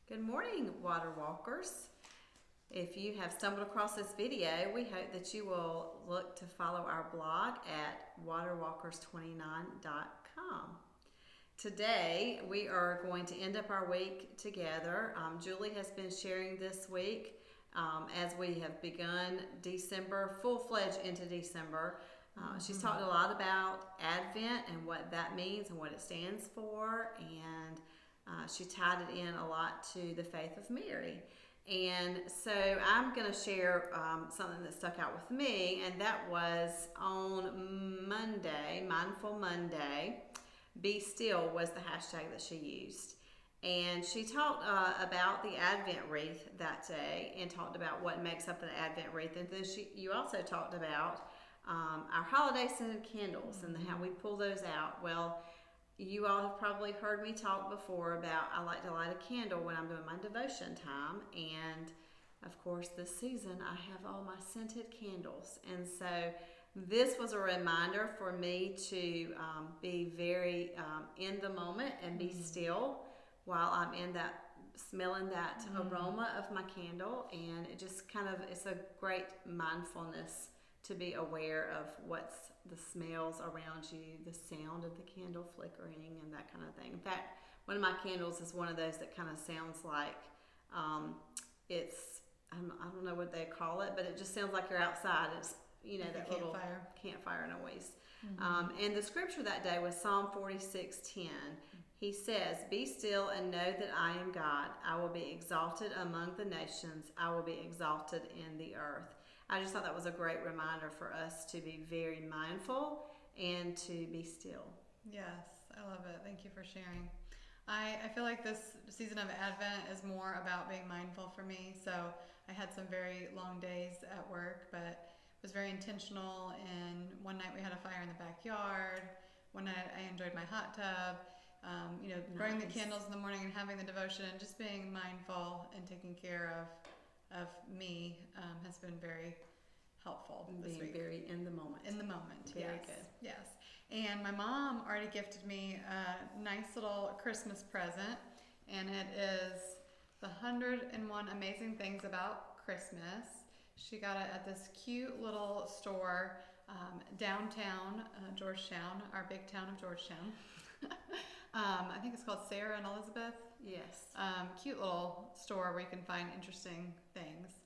Good morning, Water Walkers. If you have stumbled across this video, we hope that you will look to follow our blog at waterwalkers29.com. Today, we are going to end up our week together. Julie has been sharing this week as we have begun December, full-fledged into December. She's talked a lot about Advent and what that means and what it stands for, and she tied it in a lot to the faith of Mary. And so I'm going to share something that stuck out with me, and that was on Monday, Mindful Monday. Be still was the hashtag that she used. And she talked about the Advent wreath that day and talked about what makes up an Advent wreath. And then you also talked about our holiday scented candles and how we pull those out. Well, you all have probably heard me talk before about I like to light a candle when I'm doing my devotion time. And of course, this season I have all my scented candles. And so this was a reminder for me to be very in the moment and be still while I'm in that, smelling that aroma of my candle. And it just kind of, it's a great mindfulness to be aware of what's the smells around you, the sound of the candle flickering, and that kind of thing. In fact, one of my candles is one of those that kind of sounds like it's, I don't know what they call it, but it just sounds like you're outside. It's, you know, like that little campfire noise. And the scripture that day was Psalm 46:10. He says, "Be still and know that I am God. I will be exalted among the nations. I will be exalted in the earth." I just thought that was a great reminder for us to be very mindful and to be still. Yes, I love it. Thank you for sharing. I feel like this season of Advent is more about being mindful for me. So I had some very long days at work, but was very intentional. And one night we had a fire in the backyard. One night I enjoyed my hot tub. Burning the candles in the morning and having the devotion and just being mindful and taking care of me has been very helpful this week. Very in the moment. In the moment, Very yes. good. Yes. And my mom already gifted me a nice little Christmas present, and it is the 101 Amazing Things About Christmas. She got it at this cute little store downtown Georgetown, our big town of Georgetown. I think it's called Sarah and Elizabeth. Yes. Cute little store where you can find interesting things.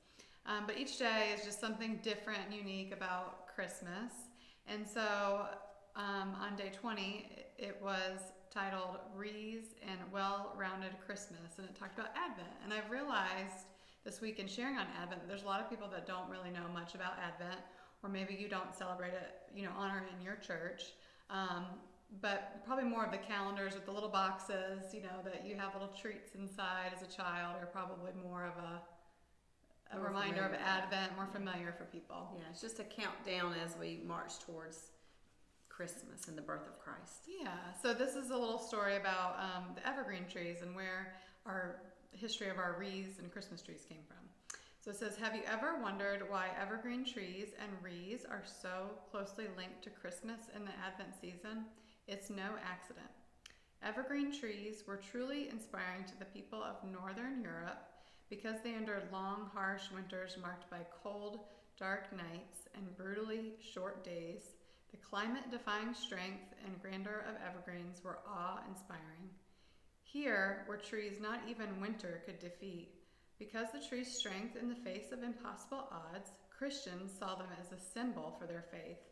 But each day is just something different and unique about Christmas. And so on day 20, it was titled Wreaths and Well-Rounded Christmas. And it talked about Advent. And I've realized this week in sharing on Advent that there's a lot of people that don't really know much about Advent, or maybe you don't celebrate it, honor it in your church. But probably more of the calendars with the little boxes, that you have little treats inside as a child, are probably more of a reminder of Advent, more familiar for people. Yeah, it's just a countdown as we march towards Christmas and the birth of Christ. Yeah, so this is a little story about the evergreen trees and where our history of our wreaths and Christmas trees came from. So it says, have you ever wondered why evergreen trees and wreaths are so closely linked to Christmas in the Advent season? It's no accident. Evergreen trees were truly inspiring to the people of Northern Europe because they endured long, harsh winters marked by cold, dark nights and brutally short days. The climate-defying strength and grandeur of evergreens were awe-inspiring. Here were trees not even winter could defeat. Because the tree's strength in the face of impossible odds, Christians saw them as a symbol for their faith.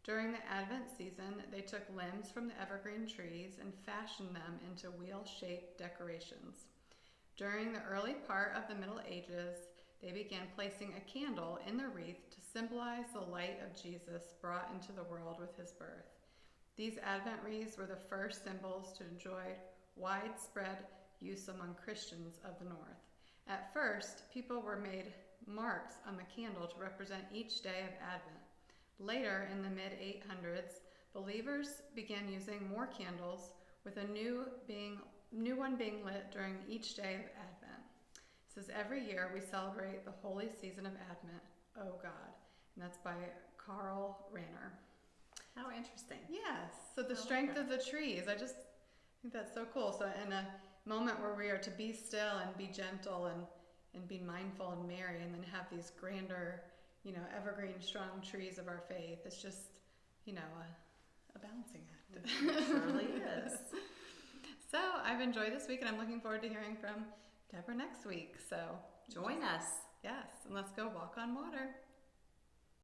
During the Advent season, they took limbs from the evergreen trees and fashioned them into wheel-shaped decorations. During the early part of the Middle Ages, they began placing a candle in the wreath to symbolize the light of Jesus brought into the world with his birth. These Advent wreaths were the first symbols to enjoy widespread use among Christians of the North. At first, people were made marks on the candle to represent each day of Advent. Later, in the mid-800s, believers began using more candles, with a new one being lit during each day of Advent. It says, every year we celebrate the holy season of Advent, oh God. And that's by Carl Ranner. How interesting. Yes. So the strength of the trees, I just think that's so cool. So in moment where we are to be still and be gentle and be mindful and merry, and then have these grander, evergreen, strong trees of our faith. It's just, a balancing act. It surely is. So I've enjoyed this week, and I'm looking forward to hearing from Deborah next week. So Join us. yes, and let's go walk on water.